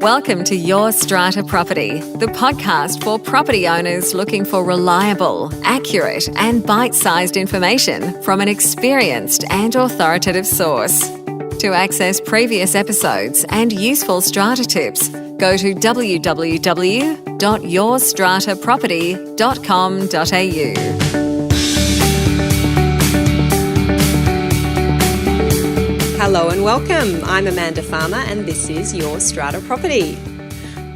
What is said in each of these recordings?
Welcome to Your Strata Property, the podcast for property owners looking for reliable, accurate, and bite-sized information from an experienced and authoritative source. To access previous episodes and useful strata tips, go to www.yourstrataproperty.com.au. Hello and welcome. I'm Amanda Farmer and this is Your Strata Property.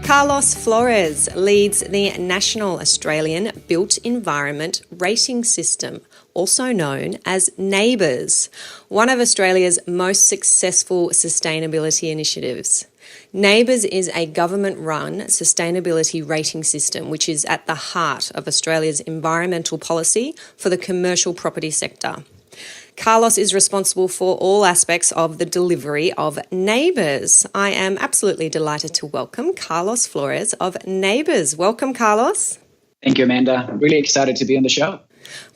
Carlos Flores leads the National Australian Built Environment Rating System, also known as NABERS, one of Australia's most successful sustainability initiatives. NABERS is a government-run sustainability rating system which is at the heart of Australia's environmental policy for the commercial property sector. Carlos is responsible for all aspects of the delivery of Neighbours. I am absolutely delighted to welcome Carlos Flores of Neighbours. Welcome, Carlos. Thank you, Amanda. I'm really excited to be on the show.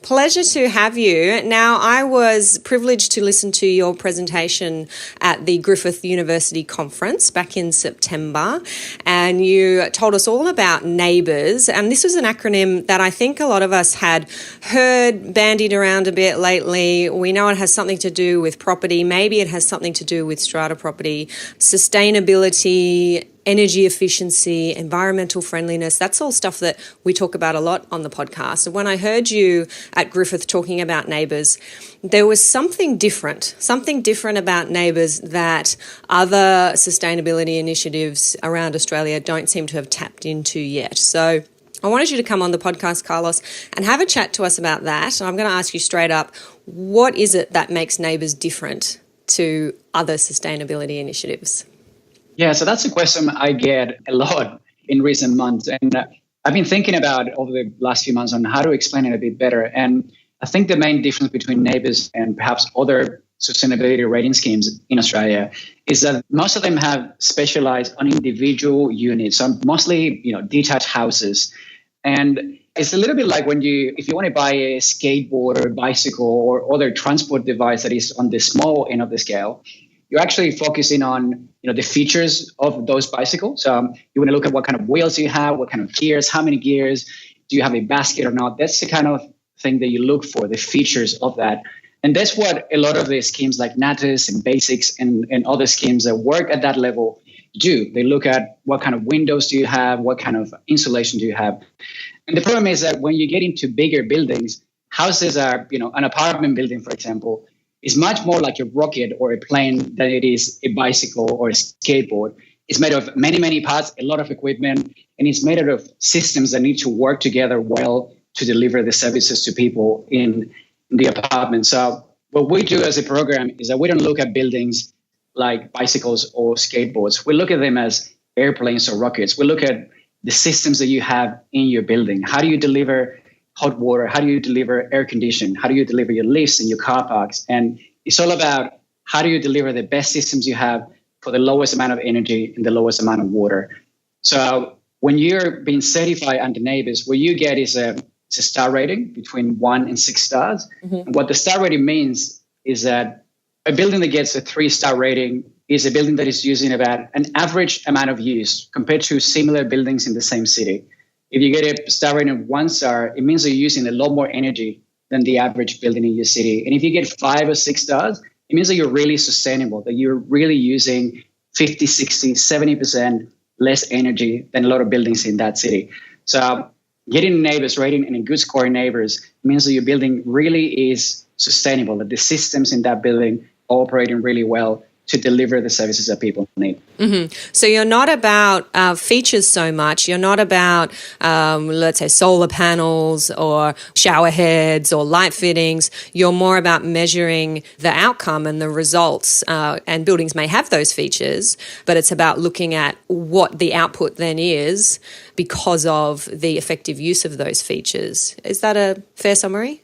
Pleasure to have you. Now, I was privileged to listen to your presentation at the Griffith University conference back in September, and you told us all about Neighbours. And this was an acronym that I think a lot of us had heard bandied around a bit lately. We know it has something to do with property. Maybe it has something to do with strata property, sustainability, energy efficiency, environmental friendliness. That's all stuff that we talk about a lot on the podcast. And when I heard you at Griffith talking about Neighbours, there was something different about Neighbours that other sustainability initiatives around Australia don't seem to have tapped into yet. So I wanted you to come on the podcast, Carlos, and have a chat to us about that. And I'm going to ask you straight up, what is it that makes Neighbours different to other sustainability initiatives? Yeah, so that's a question I get a lot in recent months. And I've been thinking about over the last few months on how to explain it a bit better. And I think the main difference between Neighbours and perhaps other sustainability rating schemes in Australia is that most of them have specialized on individual units, so mostly, detached houses. And it's a little bit like if you want to buy a skateboard or a bicycle or other transport device that is on the small end of the scale, you're actually focusing on the features of those bicycles. You want to look at what kind of wheels you have, what kind of gears, how many gears, do you have a basket or not? That's the kind of thing that you look for, the features of that. And that's what a lot of the schemes like NATAS and Basics and other schemes that work at that level do. They look at what kind of windows do you have, what kind of insulation do you have. And the problem is that when you get into bigger buildings, houses are, an apartment building, for example, is much more like a rocket or a plane than it is a bicycle or a skateboard. It's made of many, many parts, a lot of equipment, and it's made out of systems that need to work together well to deliver the services to people in the apartment. So what we do as a program is that we don't look at buildings like bicycles or skateboards. We look at them as airplanes or rockets. We look at the systems that you have in your building. How do you deliver hot water? How do you deliver air conditioning? How do you deliver your lifts and your car parks? And it's all about how do you deliver the best systems you have for the lowest amount of energy and the lowest amount of water. So when you're being certified under Neighbours, what you get is a star rating between 1 and 6 stars. Mm-hmm. And what the star rating means is that a building that gets a 3-star rating is a building that is using about an average amount of use compared to similar buildings in the same city. If you get a star rating of 1 star, it means that you're using a lot more energy than the average building in your city. And if you get 5 or 6 stars, it means that you're really sustainable, that you're really using 50, 60, 70% less energy than a lot of buildings in that city. So getting a Neighbours rating and a good score in Neighbours means that your building really is sustainable, that the systems in that building are operating really well to deliver the services that people need. Mm-hmm. So you're not about features so much. You're not about, let's say, solar panels or shower heads or light fittings. You're more about measuring the outcome and the results. And buildings may have those features, but it's about looking at what the output then is because of the effective use of those features. Is that a fair summary?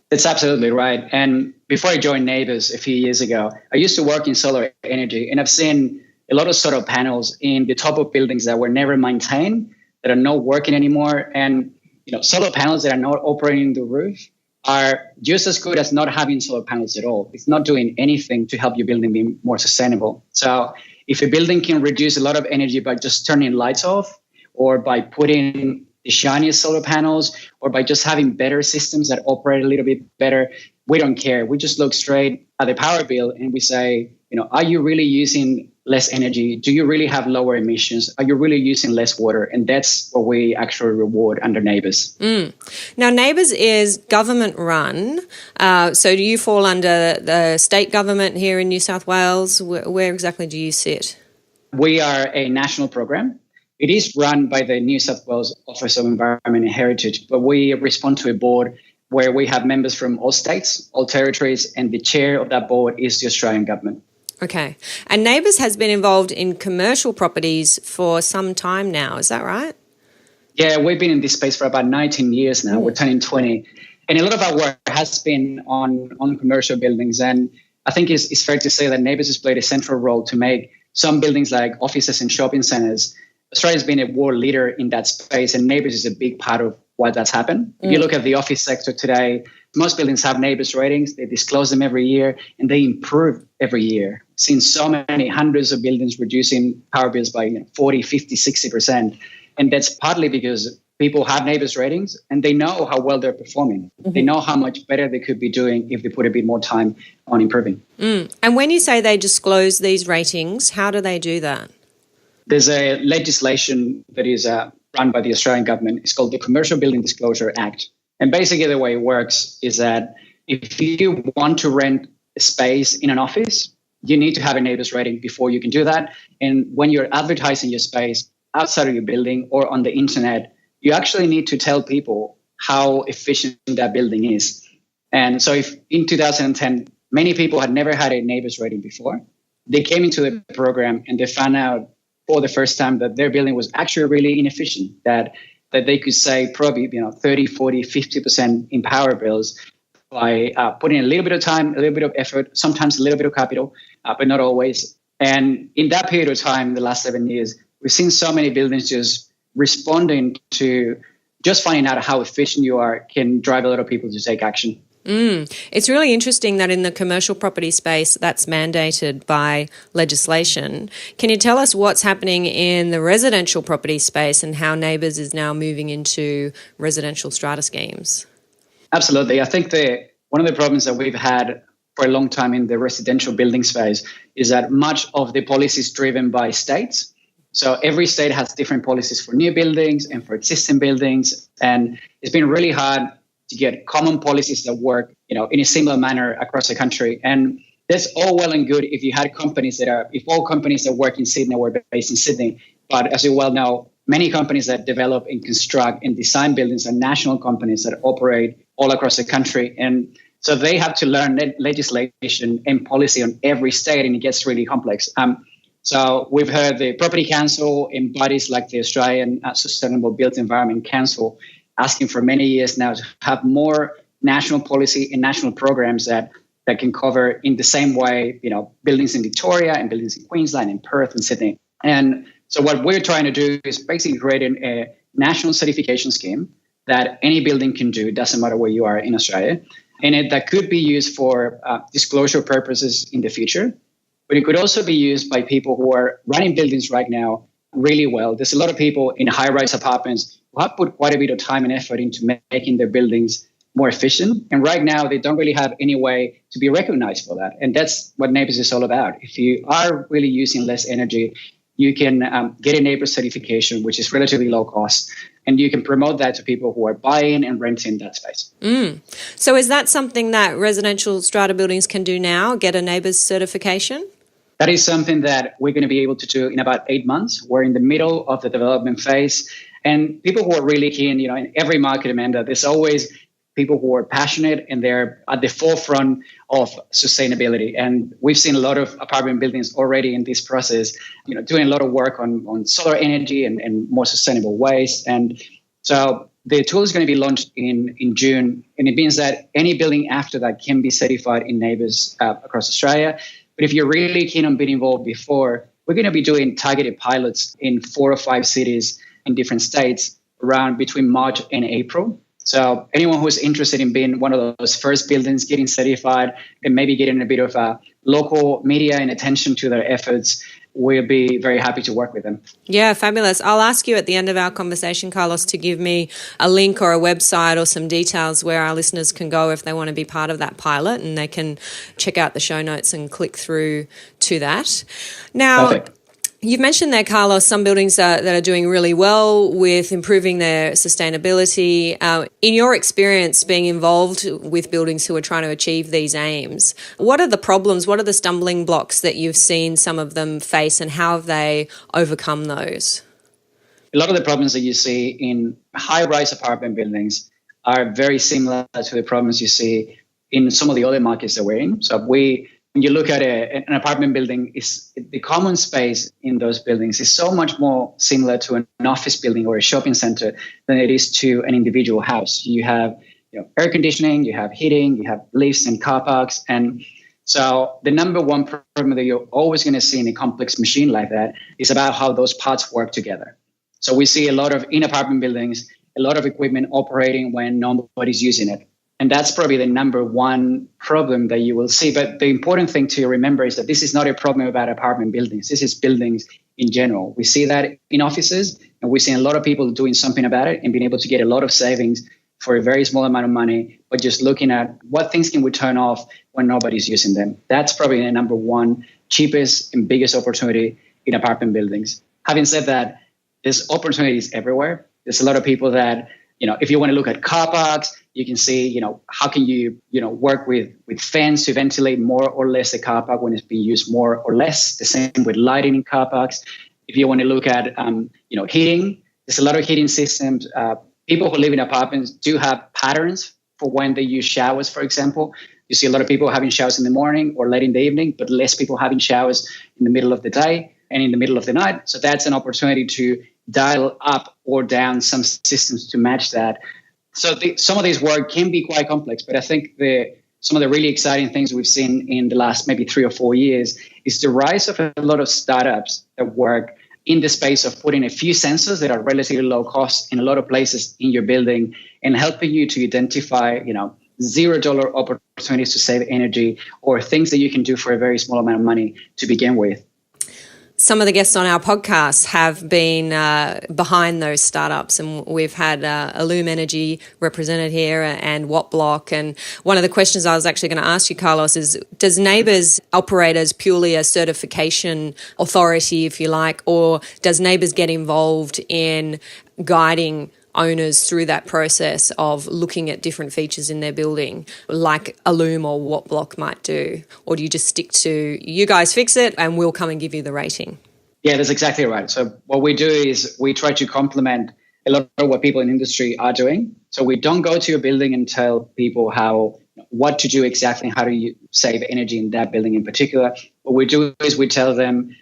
That's absolutely right. And before I joined Neighbours a few years ago, I used to work in solar energy, and I've seen a lot of solar panels in the top of buildings that were never maintained, that are not working anymore. And solar panels that are not operating the roof are just as good as not having solar panels at all. It's not doing anything to help your building be more sustainable. So if a building can reduce a lot of energy by just turning lights off, or by putting the shiniest solar panels, or by just having better systems that operate a little bit better, we don't care. We just look straight at the power bill and we say, are you really using less energy? Do you really have lower emissions? Are you really using less water? And that's what we actually reward under Neighbours. Now, Neighbours is government run. So do you fall under the state government here in New South Wales? Where exactly do you sit? We are a national program. It is run by the New South Wales Office of Environment and Heritage, but we respond to a board where we have members from all states, all territories, and the chair of that board is the Australian government. Okay. And Neighbours has been involved in commercial properties for some time now, is that right? Yeah, we've been in this space for about 19 years now. We're turning 20. And a lot of our work has been on commercial buildings. And I think it's fair to say that Neighbours has played a central role to make some buildings like offices and shopping centres. Australia's been a world leader in that space, and Neighbours is a big part of why that's happened. If you look at the office sector today, most buildings have Neighbours ratings. They disclose them every year, and they improve every year. We've seen so many hundreds of buildings reducing power bills by 40, 50, 60%. And that's partly because people have Neighbours ratings and they know how well they're performing. They know how much better they could be doing if they put a bit more time on improving. And when you say they disclose these ratings, how do they do that? There's a legislation that is run by the Australian government. It's called the Commercial Building Disclosure Act. And basically the way it works is that if you want to rent a space in an office, you need to have a Neighbours rating before you can do that. And when you're advertising your space outside of your building or on the internet, you actually need to tell people how efficient that building is. And so if in 2010, many people had never had a Neighbours rating before, they came into the program and they found out for the first time that their building was actually really inefficient, that they could save probably 30, 40, 50% in power bills by putting a little bit of time, a little bit of effort, sometimes a little bit of capital, but not always. And in that period of time, the last 7 years, we've seen so many buildings just responding to just finding out how efficient you are can drive a lot of people to take action. It's really interesting that in the commercial property space that's mandated by legislation. Can you tell us what's happening in the residential property space and how Neighbours is now moving into residential strata schemes? Absolutely. I think one of the problems that we've had for a long time in the residential building space is that much of the policy is driven by states. So every state has different policies for new buildings and for existing buildings. And it's been really hard to get common policies that work, in a similar manner across the country. And that's all well and good if you had if all companies that work in Sydney were based in Sydney. But as you well know, many companies that develop and construct and design buildings are national companies that operate all across the country. And so they have to learn legislation and policy on every state, and it gets really complex. So we've heard the Property Council and bodies like the Australian Sustainable Built Environment Council asking for many years now to have more national policy and national programs that can cover in the same way, buildings in Victoria and buildings in Queensland and Perth and Sydney. And so what we're trying to do is basically create a national certification scheme that any building can do, doesn't matter where you are in Australia, and that could be used for disclosure purposes in the future. But it could also be used by people who are running buildings right now really well. There's a lot of people in high-rise apartments who have put quite a bit of time and effort into making their buildings more efficient. And right now, they don't really have any way to be recognized for that. And that's what Neighbours is all about. If you are really using less energy, you can get a Neighbours certification, which is relatively low cost, and you can promote that to people who are buying and renting that space. So is that something that residential strata buildings can do now, get a Neighbours certification? That is something that we're going to be able to do in about 8 months. We're in the middle of the development phase. And people who are really keen, in every market, Amanda, there's always people who are passionate and they're at the forefront of sustainability. And we've seen a lot of apartment buildings already in this process, doing a lot of work on solar energy and more sustainable ways. And so the tool is going to be launched in June. And it means that any building after that can be certified in Neighbours across Australia. But if you're really keen on being involved before, we're going to be doing targeted pilots in 4 or 5 cities in different states around between March and April. So anyone who's interested in being one of those first buildings getting certified and maybe getting a bit of local media and attention to their efforts, we'll be very happy to work with them. Yeah, fabulous. I'll ask you at the end of our conversation, Carlos, to give me a link or a website or some details where our listeners can go if they want to be part of that pilot, and they can check out the show notes and click through to that. Now, Perfect. You've mentioned there, Carlos, some buildings that are doing really well with improving their sustainability. In your experience being involved with buildings who are trying to achieve these aims, what are the problems, what are the stumbling blocks that you've seen some of them face, and how have they overcome those? A lot of the problems that you see in high-rise apartment buildings are very similar to the problems you see in some of the other markets that we're in. So when you look at an apartment building, the common space in those buildings is so much more similar to an office building or a shopping center than it is to an individual house. You have air conditioning, you have heating, you have lifts and car parks. And so the number one problem that you're always going to see in a complex machine like that is about how those parts work together. So we see a lot of in apartment buildings, a lot of equipment operating when nobody's using it. And that's probably the number one problem that you will see. But the important thing to remember is that this is not a problem about apartment buildings. This is buildings in general. We see that in offices, and we're seeing a lot of people doing something about it and being able to get a lot of savings for a very small amount of money, but just looking at what things can we turn off when nobody's using them. That's probably the number one cheapest and biggest opportunity in apartment buildings. Having said that, there's opportunities everywhere. There's a lot of people that, if you want to look at car parks, you can see, how can you, work with fans to ventilate more or less the car park when it's being used more or less. The same with lighting in car parks. If you want to look at, heating, there's a lot of heating systems. People who live in apartments do have patterns for when they use showers, for example. You see a lot of people having showers in the morning or late in the evening, but less people having showers in the middle of the day and in the middle of the night. So that's an opportunity to dial up or down some systems to match that. So some of these work can be quite complex, but I think some of the really exciting things we've seen in the last maybe 3 or 4 years is the rise of a lot of startups that work in the space of putting a few sensors that are relatively low cost in a lot of places in your building and helping you to identify, $0 opportunities to save energy or things that you can do for a very small amount of money to begin with. Some of the guests on our podcast have been behind those startups, and we've had Illume Energy represented here and Wattblock. And one of the questions I was actually going to ask you, Carlos, is does Neighbours operate as purely a certification authority, if you like, or does Neighbours get involved in guiding owners through that process of looking at different features in their building like Illume or Wattblock might do? Or do you just stick to, you guys fix it and we'll come and give you the rating? Yeah, that's exactly right. So what we do is we try to complement a lot of what people in industry are doing. So we don't go to a building and tell people what to do exactly, how do you save energy in that building in particular. What we do is we tell them,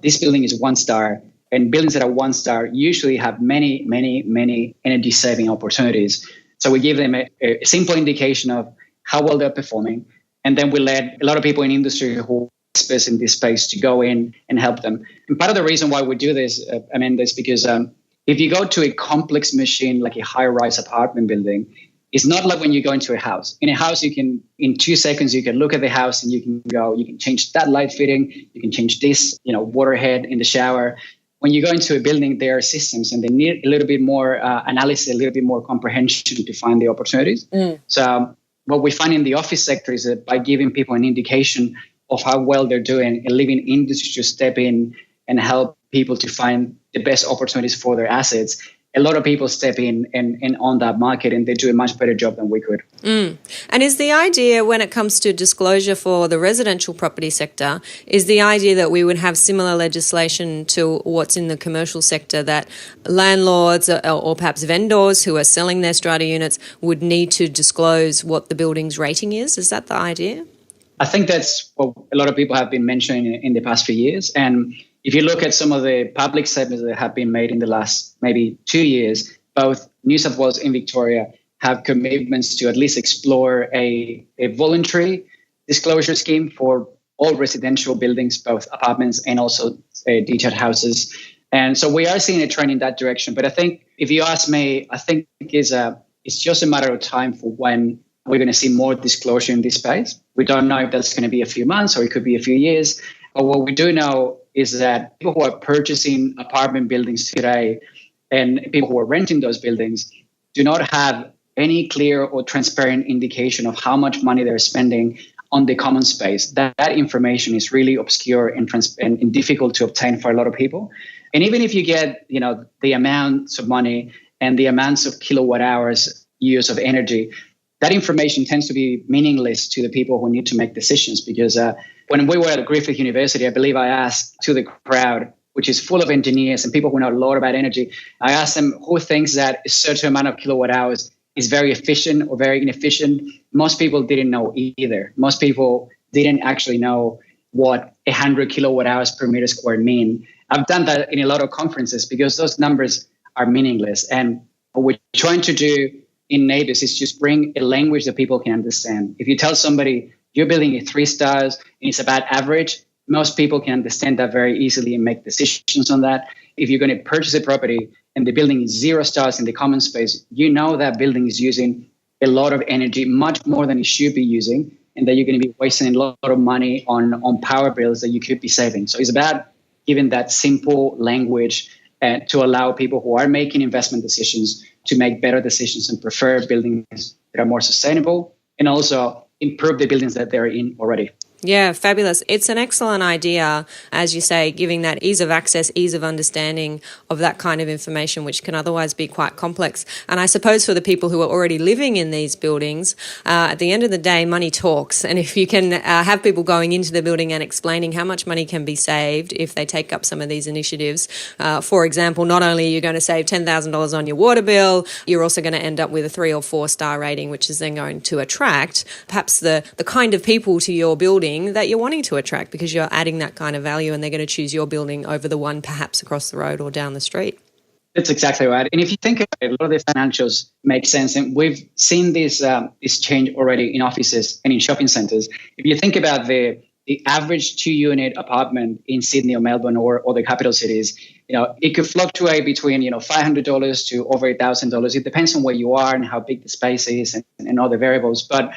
this building is 1 star. And buildings that are 1 star usually have many, many, many energy saving opportunities. So we give them a simple indication of how well they're performing. And then we let a lot of people in industry who are experts in this space to go in and help them. And part of the reason why we do this, is because if you go to a complex machine like a high-rise apartment building, it's not like when you go into a house. In a house, in 2 seconds, you can look at the house and you can change that light fitting, you can change this, water head in the shower. When you go into a building, there are systems and they need a little bit more analysis, a little bit more comprehension to find the opportunities. So what we find in the office sector is that by giving people an indication of how well they're doing, and leaving industry to step in and help people to find the best opportunities for their assets, a lot of people step in and on that market, and they do a much better job than we could. And is the idea, when it comes to disclosure for the residential property sector, is the idea that we would have similar legislation to what's in the commercial sector, that landlords or perhaps vendors who are selling their strata units would need to disclose what the building's rating is? Is that the idea? I think that's what a lot of people have been mentioning in the past few years. And if you look at some of the public statements that have been made in the last maybe 2 years, both New South Wales and Victoria have commitments to at least explore a voluntary disclosure scheme for all residential buildings, both apartments and also detached houses. And so we are seeing a trend in that direction. But I think, if you ask me, I think it's just a matter of time for when we're going to see more disclosure in this space. We don't know if that's going to be a few months or it could be a few years. But what we do know is that people who are purchasing apartment buildings today and people who are renting those buildings do not have any clear or transparent indication of how much money they're spending on the common space. That information is really obscure and difficult to obtain for a lot of people. And even if you get, the amounts of money and the amounts of kilowatt hours use of energy, that information tends to be meaningless to the people who need to make decisions. Because when we were at Griffith University, I believe I asked to the crowd, which is full of engineers and people who know a lot about energy, I asked them who thinks that a certain amount of kilowatt hours is very efficient or very inefficient. Most people didn't know either. Most people didn't actually know what 100 kilowatt hours per meter squared mean. I've done that in a lot of conferences because those numbers are meaningless. And what we're trying to do in Neighbours is just bring a language that people can understand. If you tell somebody you're building a 3 stars and it's about average, most people can understand that very easily and make decisions on that. If you're going to purchase a property and the building is 0 stars in the common space, you know that building is using a lot of energy, much more than it should be using, and that you're going to be wasting a lot of money on power bills that you could be saving. So it's about giving that simple language to allow people who are making investment decisions to make better decisions and prefer buildings that are more sustainable and also improve the buildings that they're in already. Yeah, fabulous. It's an excellent idea, as you say, giving that ease of access, ease of understanding of that kind of information, which can otherwise be quite complex. And I suppose for the people who are already living in these buildings, at the end of the day, money talks. And if you can have people going into the building and explaining how much money can be saved if they take up some of these initiatives, for example, not only are you going to save $10,000 on your water bill, you're also going to end up with a 3 or 4 star rating, which is then going to attract perhaps the kind of people to your building that you're wanting to attract, because you're adding that kind of value and they're going to choose your building over the one perhaps across the road or down the street. That's exactly right. And if you think about it, a lot of the financials make sense. And we've seen this change already in offices and in shopping centers. If you think about the average 2-unit apartment in Sydney or Melbourne or the capital cities, it could fluctuate between, $500 to over $1,000. It depends on where you are and how big the space is and other variables. But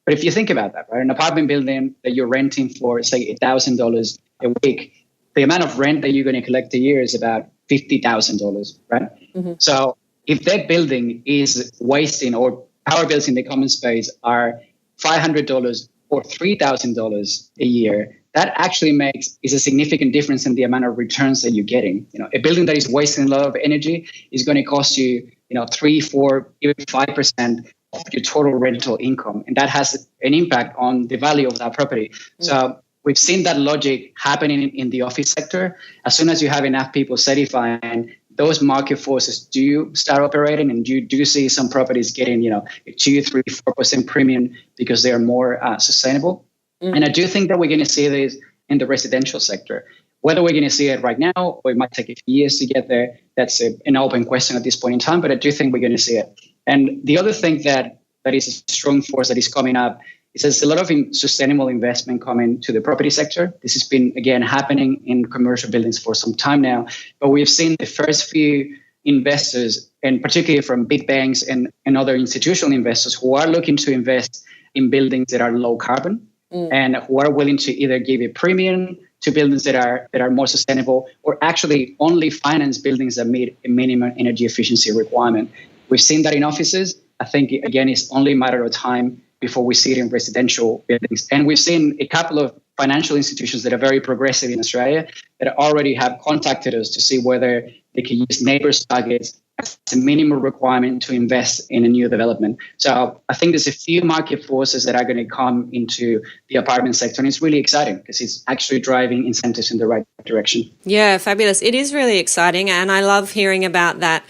if you think about that, right, an apartment building that you're renting for, say, $1,000 a week, the amount of rent that you're going to collect a year is about $50,000, right? Mm-hmm. So if that building is wasting, or power bills in the common space are $500 or $3,000 a year, that actually is a significant difference in the amount of returns that you're getting. A building that is wasting a lot of energy is going to cost you, 3, 4, even 5% of your total rental income. And that has an impact on the value of that property. Mm-hmm. So we've seen that logic happening in the office sector. As soon as you have enough people certifying, those market forces do start operating, and you do see some properties getting, a 2, 3, 4% premium because they are more sustainable. Mm-hmm. And I do think that we're going to see this in the residential sector. Whether we're going to see it right now or it might take a few years to get there, that's an open question at this point in time, but I do think we're going to see it. And the other thing that is a strong force that is coming up is there's a lot of sustainable investment coming to the property sector. This has been, again, happening in commercial buildings for some time now, but we've seen the first few investors, and particularly from big banks and other institutional investors, who are looking to invest in buildings that are low carbon and who are willing to either give a premium to buildings that are more sustainable, or actually only finance buildings that meet a minimum energy efficiency requirement. We've seen that in offices. I think, again, it's only a matter of time before we see it in residential buildings. And we've seen a couple of financial institutions that are very progressive in Australia that already have contacted us to see whether they can use NABERS targets as a minimum requirement to invest in a new development. So I think there's a few market forces that are going to come into the apartment sector, and it's really exciting because it's actually driving incentives in the right direction. Yeah, fabulous. It is really exciting, and I love hearing about that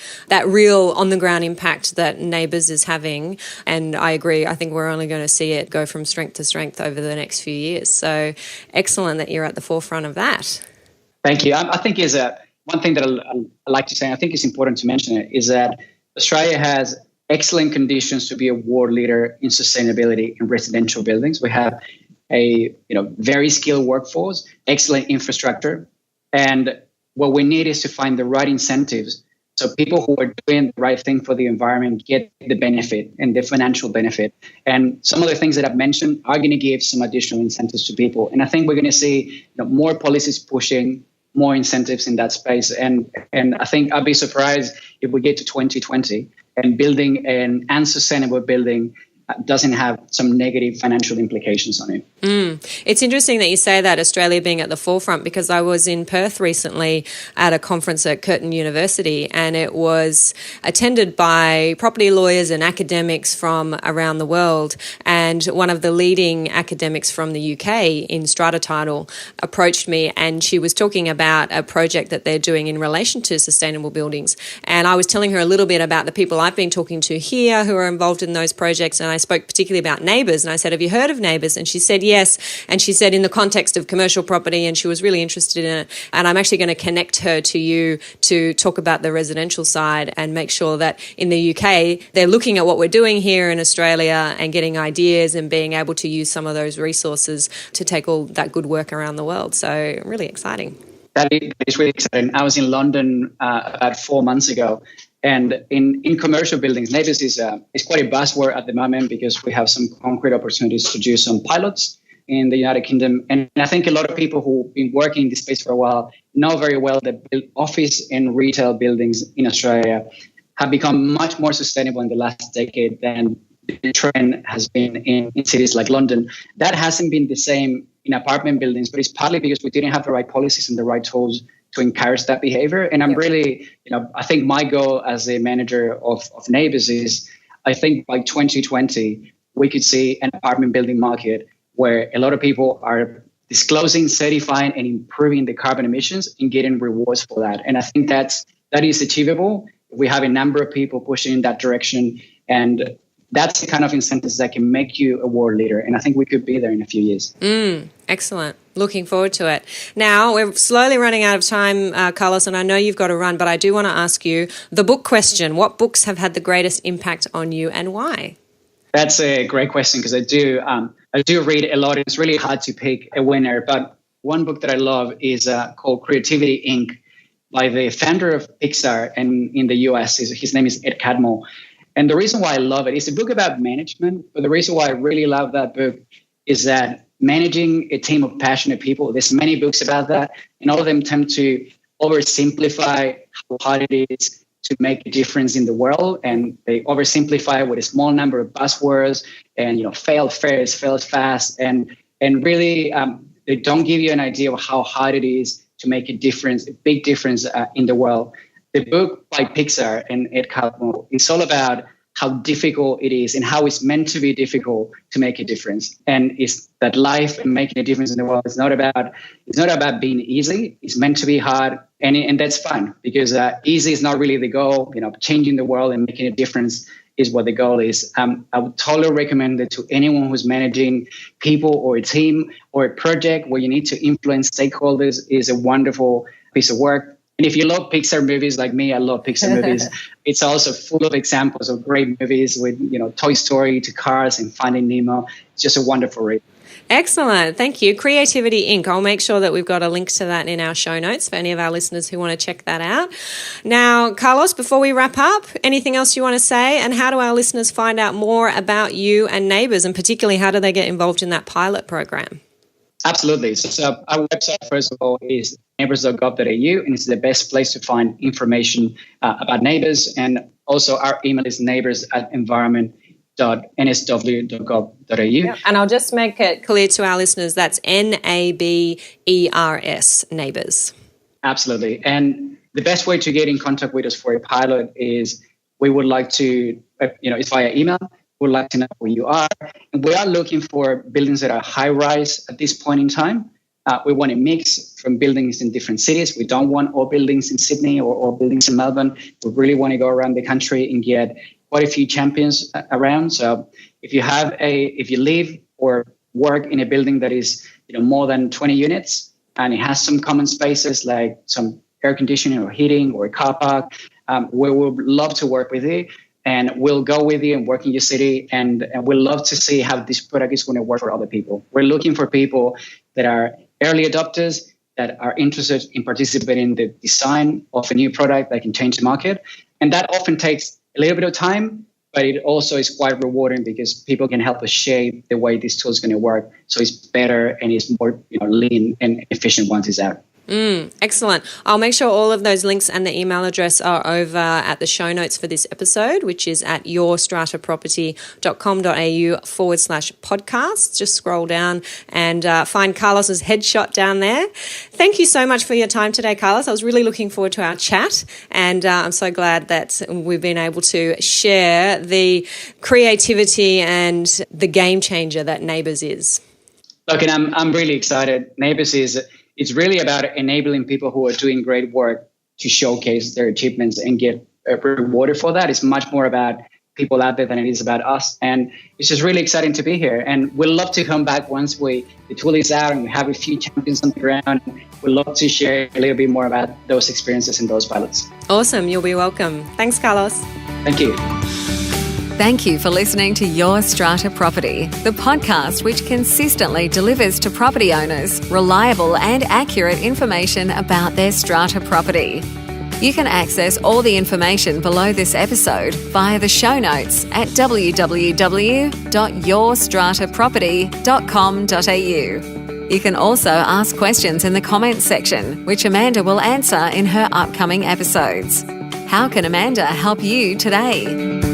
real on-the-ground impact that Neighbours is having, and I agree. I think we're only going to see it go from strength to strength over the next few years. So excellent that you're at the forefront of that. Thank you. I think is one thing that I like to say, and I think it's important to mention it, is that Australia has excellent conditions to be a world leader in sustainability in residential buildings. We have a very skilled workforce, excellent infrastructure, and what we need is to find the right incentives so people who are doing the right thing for the environment get the benefit and the financial benefit. And some of the things that I've mentioned are going to give some additional incentives to people. And I think we're going to see more policies pushing more incentives in that space. And I think I'd be surprised if we get to 2020 and building an unsustainable building doesn't have some negative financial implications on it. It's interesting that you say that, Australia being at the forefront, because I was in Perth recently at a conference at Curtin University, and it was attended by property lawyers and academics from around the world. And one of the leading academics from the UK in strata title approached me, and she was talking about a project that they're doing in relation to sustainable buildings. And I was telling her a little bit about the people I've been talking to here who are involved in those projects, and I spoke particularly about Neighbours, and I said, have you heard of Neighbours? And she said yes, and she said in the context of commercial property, and she was really interested in it. And I'm actually going to connect her to you to talk about the residential side and make sure that in the UK they're looking at what we're doing here in Australia and getting ideas and being able to use some of those resources to take all that good work around the world. So really exciting. That is really exciting. I was in London about 4 months ago. And in commercial buildings, Neighbours is quite a buzzword at the moment because we have some concrete opportunities to do some pilots in the United Kingdom. And I think a lot of people who've been working in this space for a while know very well that office and retail buildings in Australia have become much more sustainable in the last decade than the trend has been in cities like London. That hasn't been the same in apartment buildings, but it's partly because we didn't have the right policies and the right tools to encourage that behavior. And I'm really, I think my goal as a manager of Neighbours is, I think by 2020, we could see an apartment building market where a lot of people are disclosing, certifying, and improving the carbon emissions and getting rewards for that. And I think that is achievable. We have a number of people pushing in that direction, and that's the kind of incentives that can make you a world leader. And I think we could be there in a few years. Excellent. Looking forward to it. Now, we're slowly running out of time, Carlos, and I know you've got to run, but I do want to ask you the book question. What books have had the greatest impact on you and why? That's a great question because I do read a lot. It's really hard to pick a winner, but one book that I love is called Creativity Inc. by the founder of Pixar and in the US. His name is Ed Catmull. And the reason why I love it, it's a book about management, but the reason why I really love that book is that managing a team of passionate people, there's many books about that, and all of them tend to oversimplify how hard it is to make a difference in the world, and they oversimplify with a small number of buzzwords and, fail first, fail fast, and really they don't give you an idea of how hard it is to make a difference, a big difference in the world. The book by Pixar and Ed Catmull is all about how difficult it is and how it's meant to be difficult to make a difference. And it's that life and making a difference in the world is not about being easy. It's meant to be hard, and that's fun because easy is not really the goal. Changing the world and making a difference is what the goal is. I would totally recommend it to anyone who's managing people or a team or a project where you need to influence stakeholders. Is a wonderful piece of work. And if you love Pixar movies like me, I love Pixar movies. It's also full of examples of great movies with, Toy Story to Cars and Finding Nemo. It's just a wonderful read. Excellent. Thank you. Creativity Inc. I'll make sure that we've got a link to that in our show notes for any of our listeners who want to check that out. Now, Carlos, before we wrap up, anything else you want to say? And how do our listeners find out more about you and Neighbours, and particularly how do they get involved in that pilot program? Absolutely. So our website, first of all, is neighbours.gov.au, and it's the best place to find information about Neighbours. And also our email is neighbours@environment.nsw.gov.au. Yep. And I'll just make it clear to our listeners, that's NABERS, Neighbours. Absolutely. And the best way to get in contact with us for a pilot is we would like to, it's via email. We'd like to know who you are. And we are looking for buildings that are high-rise at this point in time. We want a mix from buildings in different cities. We don't want all buildings in Sydney or all buildings in Melbourne. We really want to go around the country and get quite a few champions around. So if you live or work in a building that is more than 20 units and it has some common spaces like some air conditioning or heating or a car park, we would love to work with you. And we'll go with you and work in your city. And we'll love to see how this product is going to work for other people. We're looking for people that are early adopters, that are interested in participating in the design of a new product that can change the market. And that often takes a little bit of time, but it also is quite rewarding because people can help us shape the way this tool is going to work. So it's better and it's more lean and efficient once it's out. Excellent. I'll make sure all of those links and the email address are over at the show notes for this episode, which is at yourstrataproperty.com.au/podcast. Just scroll down and find Carlos's headshot down there. Thank you so much for your time today, Carlos. I was really looking forward to our chat, and I'm so glad that we've been able to share the creativity and the game changer that Neighbours is. Look, and I'm really excited. Neighbours it's really about enabling people who are doing great work to showcase their achievements and get rewarded for that. It's much more about people out there than it is about us. And it's just really exciting to be here. And we'd love to come back once the tool is out and we have a few champions on the ground. We'd love to share a little bit more about those experiences and those pilots. Awesome. You'll be welcome. Thanks, Carlos. Thank you. Thank you for listening to Your Strata Property, the podcast which consistently delivers to property owners reliable and accurate information about their strata property. You can access all the information below this episode via the show notes at www.yourstrataproperty.com.au. You can also ask questions in the comments section, which Amanda will answer in her upcoming episodes. How can Amanda help you today?